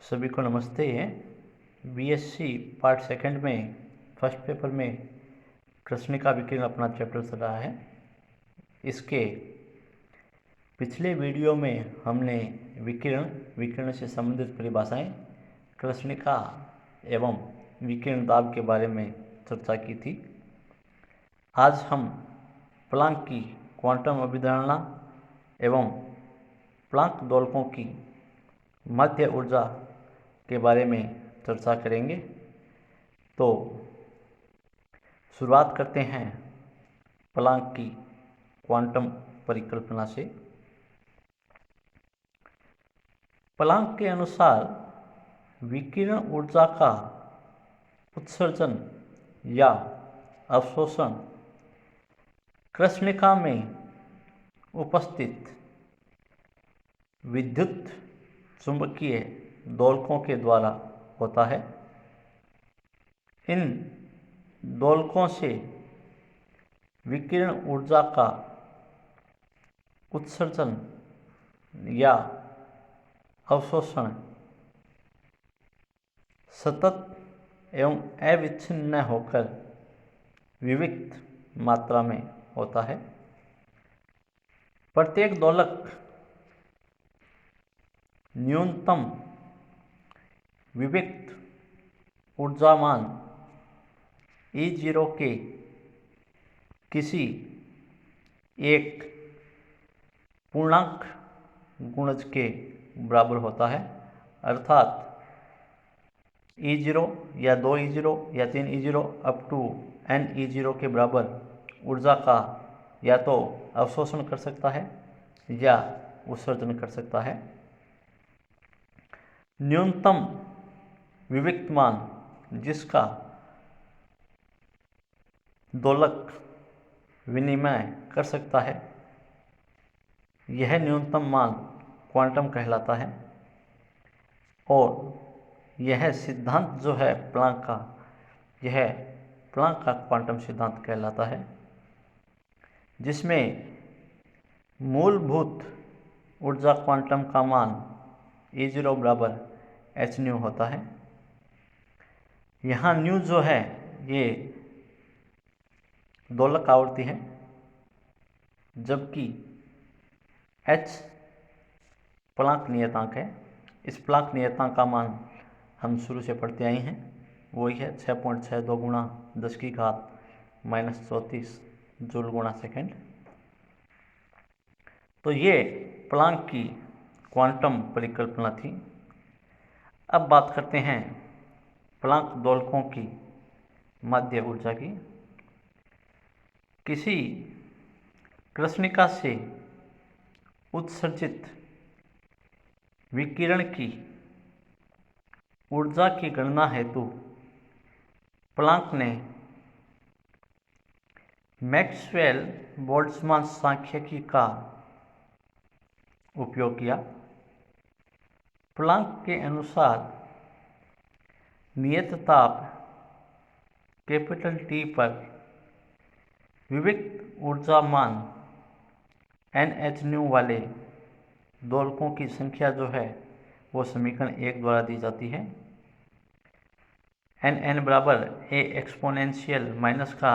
सभी को नमस्ते। बीएससी पार्ट सेकंड में फर्स्ट पेपर में कृष्णिका विकिरण अपना चैप्टर चल रहा है। इसके पिछले वीडियो में हमने विकिरण से संबंधित परिभाषाएं, कृष्णिका एवं विकिरण दाब के बारे में चर्चा की थी। आज हम प्लांक की क्वांटम अभिधारणा एवं प्लांक दोलकों की मध्य ऊर्जा के बारे में चर्चा करेंगे। तो शुरुआत करते हैं प्लांक की क्वांटम परिकल्पना से। प्लांक के अनुसार विकिरण ऊर्जा का उत्सर्जन या अवशोषण कृष्णिका में उपस्थित विद्युत चुंबकीय दोलकों के द्वारा होता है। इन दोलकों से विकिरण ऊर्जा का उत्सर्जन या अवशोषण सतत एवं अविच्छिन्न होकर विविक्त मात्रा में होता है। प्रत्येक दोलक न्यूनतम विविक्त ऊर्जामान E0 के किसी एक पूर्णांक गुणज के बराबर होता है, अर्थात E0 या 2 E0 या 3 E0 up to n E0 के बराबर ऊर्जा का या तो अवशोषण कर सकता है या उत्सर्जन कर सकता है। न्यूनतम विविक्त मान जिसका दोलक विनिमय कर सकता है, यह न्यूनतम मान क्वांटम कहलाता है। और यह सिद्धांत जो है प्लांक का, यह प्लांक का क्वांटम सिद्धांत कहलाता है, जिसमें मूलभूत ऊर्जा क्वांटम का मान E0 बराबर h न्यू होता है। यहाँ न्यू जो है ये दोलक आवृत्ति है, जबकि h प्लांक नियतांक है। इस प्लांक नियतांक का मान हम शुरू से पढ़ते आए हैं, वही है 6.62 गुणा 10 की घात -34 जूल गुणा सेकेंड। तो ये प्लांक की क्वांटम परिकल्पना थी। अब बात करते हैं प्लांक दोलकों की मध्य ऊर्जा की। किसी कृष्णिका से उत्सर्जित विकिरण की ऊर्जा की गणना हेतु प्लांक ने मैक्सवेल-बोल्ट्जमान सांख्यिकी का उपयोग किया। प्लांक के अनुसार नियत ताप T पर विविक्त ऊर्जा मान nhν वाले दोलकों की संख्या जो है वो समीकरण 1 द्वारा दी जाती है। nn बराबर a एक्सपोनेंशियल माइनस का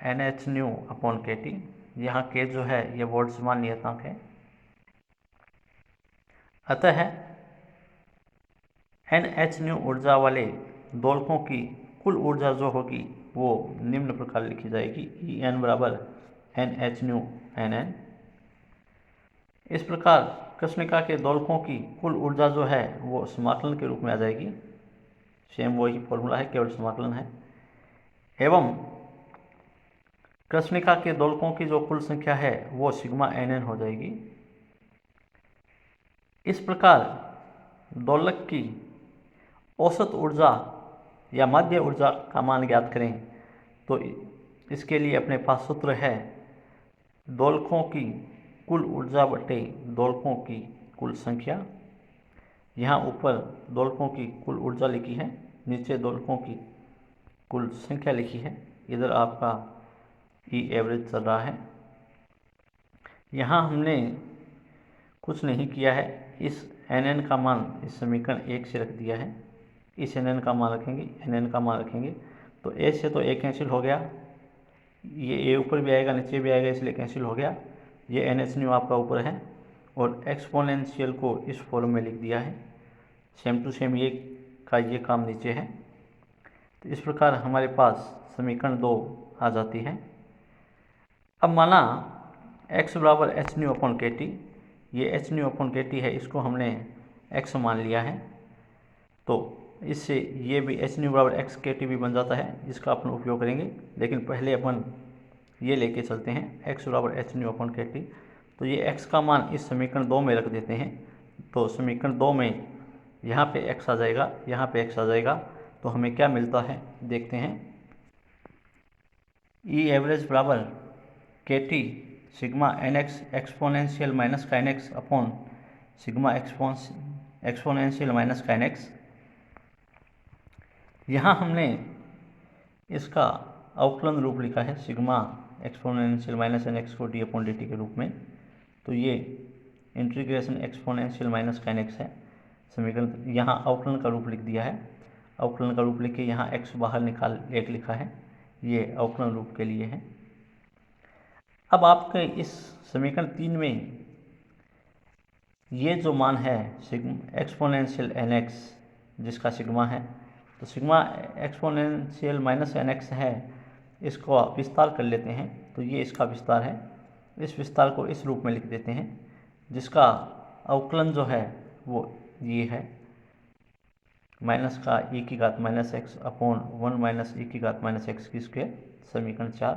nhν अपॉन kT। यहाँ k जो है ये बोल्ट्जमान नियतांक है। अतः nhν ऊर्जा वाले दोलकों की कुल ऊर्जा जो होगी वो निम्न प्रकार लिखी जाएगी, En बराबर nhν nn। इस प्रकार कृष्णिका के दोलकों की कुल ऊर्जा जो है वो समाकलन के रूप में आ जाएगी। सेम वही फॉर्मूला है, केवल समाकलन है। एवं कृष्णिका के दोलकों की जो कुल संख्या है वो सिग्मा nn हो जाएगी। इस प्रकार दोलक की औसत ऊर्जा या मध्य ऊर्जा का मान ज्ञात करें तो इसके लिए अपने पास सूत्र है दोलकों की कुल ऊर्जा बटे दोलकों की कुल संख्या। यहाँ ऊपर दोलकों की कुल ऊर्जा लिखी है, नीचे दोलकों की कुल संख्या लिखी है। इधर आपका ई एवरेज चल रहा है। यहाँ हमने कुछ नहीं किया है, इस nn का मान इस समीकरण 1 से रख दिया है। इस nn का मान रखेंगे, nn का मान रखेंगे तो a से तो a कैंसिल हो गया, ये a ऊपर भी आएगा नीचे भी आएगा इसलिए कैंसिल हो गया। ये NH न्यू आपका ऊपर है और एक्सपोनेंशियल को इस फॉर्म में लिख दिया है। सेम टू सेम ये का ये काम नीचे है। तो इस प्रकार हमारे पास समीकरण 2 आ जाती है। अब माना x बराबर एच न्यू अपॉन के टी, ये एच न्यू अपॉन के टी है, इसको हमने x मान लिया है, तो इससे ये भी एच न्यू बराबर एक्स के टी भी बन जाता है, जिसका अपन उपयोग करेंगे। लेकिन पहले अपन ये लेके चलते हैं x बराबर एच न्यू अपॉन के टी। तो ये x का मान इस समीकरण 2 में रख देते हैं। तो समीकरण 2 में यहाँ पे x आ जाएगा, यहाँ पे x आ जाएगा, तो हमें क्या मिलता है देखते हैं। ई एवरेज बराबर के T sigma n x exponential minus का n x upon sigma exponential minus का एन एक्स। यहाँ हमने इसका अवकलन रूप लिखा है sigma exponential minus n x को डी अपॉन डी टी के रूप में। तो ये इंटीग्रेशन एक्सपोनेंशियल माइनस का एन एक्स है समीकरण। यहाँ अवकलन का रूप लिख दिया है, अवकलन का रूप लिख के यहाँ x बाहर निकाल एक लिखा है, ये अवकलन रूप के लिए है। अब आपके इस समीकरण 3 में ये जो मान है एक्सपोनेंशियल एन एक्स जिसका सिग्मा है, तो sigma exponential minus n x है, इसको विस्तार कर लेते हैं। तो ये इसका विस्तार है, इस विस्तार को इस रूप में लिख देते हैं, जिसका अवकलन जो है वो ये है माइनस का ई की घात माइनस एक्स अपॉन 1 माइनस ई की घात माइनस एक्स की स्क्वायर, समीकरण 4।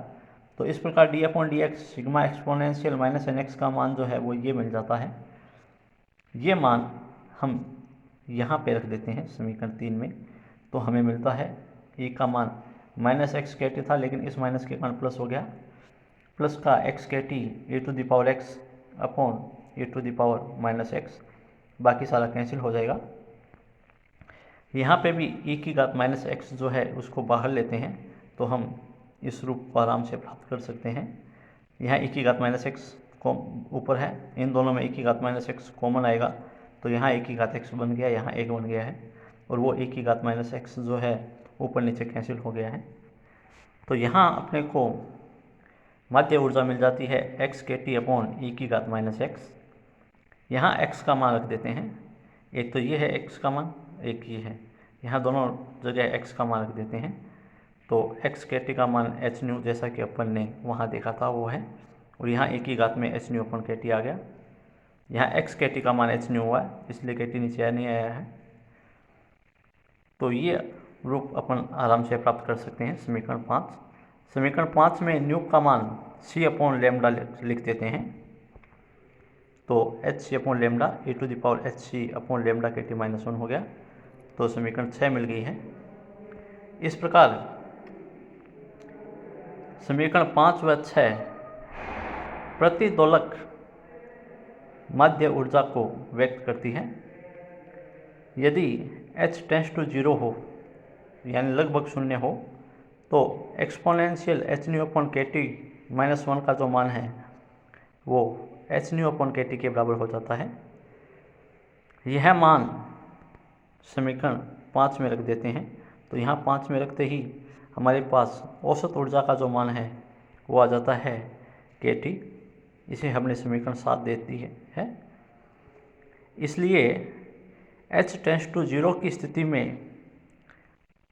तो इस प्रकार d upon d x sigma exponential minus n x का मान जो है वो ये मिल जाता है। ये मान हम यहाँ पे रख देते हैं समीकरण 3 में, तो हमें मिलता है ई का मान माइनस एक्स के टी था, लेकिन इस माइनस के कारण प्लस हो गया, प्लस का एक्स के t a to the power x upon a to the power minus x, बाकी सारा कैंसिल हो जाएगा। यहाँ पे भी e की घात माइनस एक्स जो है उसको बाहर लेते हैं, तो हम इस रूप को आराम से प्राप्त कर सकते हैं। यहाँ e की घात माइनस एक्स ऊपर है, इन दोनों में e की घात माइनस एक्स कॉमन आएगा, तो यहाँ e की घात एक्स बन गया, यहाँ एक बन गया है, और वो e की घात माइनस एक्स जो है ऊपर नीचे कैंसिल हो गया है। तो यहाँ अपने को माध्य ऊर्जा मिल जाती है एक्स के टी अपॉन ई की घात माइनस एक्स। यहाँ x का मान रख देते हैं, एक तो ये है x का मान, एक ये है, यहाँ दोनों जगह x का मान रख देते हैं। तो x के टी का मान एच न्यू जैसा कि अपन ने वहाँ देखा था वो है, और यहाँ एक ही घात में एच न्यू अपन के टी आ गया। यहाँ x के टी का मान एच न्यू हुआ है, इसलिए के टी नीचे नहीं आया है। तो ये रूप अपन आराम से प्राप्त कर सकते हैं समीकरण 5। समीकरण 5 में न्यू का मान c अपॉन लेमडा लिख देते हैं, तो h c upon lambda a to the power h c upon lambda k t minus 1 हो गया। तो समीकरण 6 मिल गई है। इस प्रकार समीकरण 5 व 6 प्रतिदोलक माध्य ऊर्जा को व्यक्त करती है। यदि h टेंस टू 0 हो, यानी लगभग शून्य हो, तो एक्सपोनेंशियल एच न्यू अपॉन के टी माइनस 1 का जो मान है वो एच न्यू अपॉन के टी के बराबर हो जाता है। यह मान समीकरण 5 में रख देते हैं, तो यहाँ 5 में रखते ही हमारे पास औसत ऊर्जा का जो मान है वो आ जाता है के टी। इसे हमने समीकरण 7 दे दी है। इसलिए h टेंस टू 0 की स्थिति में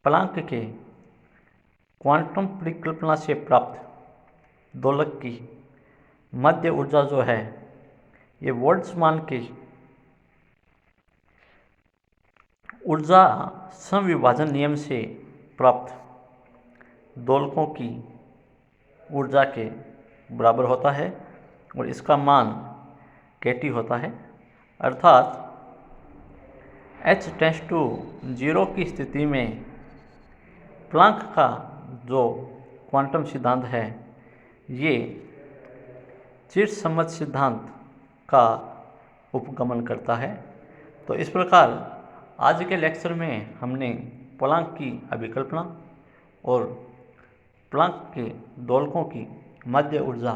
प्लांक के क्वांटम परिकल्पना से प्राप्त दोलक की मध्य ऊर्जा जो है ये बोल्ट्जमान के ऊर्जा समविभाजन नियम से प्राप्त दोलकों की ऊर्जा के बराबर होता है, और इसका मान के होता है। अर्थात h टेंस टू 0 की स्थिति में प्लांक का जो क्वांटम सिद्धांत है ये चिरसम्मत सिद्धांत का उपगमन करता है। तो इस प्रकार आज के लेक्चर में हमने प्लांक की अभिकल्पना और प्लांक के दोलकों की मध्य ऊर्जा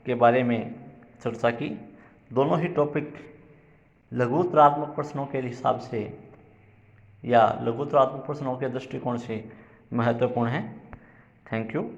के बारे में चर्चा की। दोनों ही टॉपिक लघुत्तरात्मक प्रश्नों के हिसाब से या लघुत्तरात्मक प्रश्नों के दृष्टिकोण से महत्वपूर्ण है। Thank you.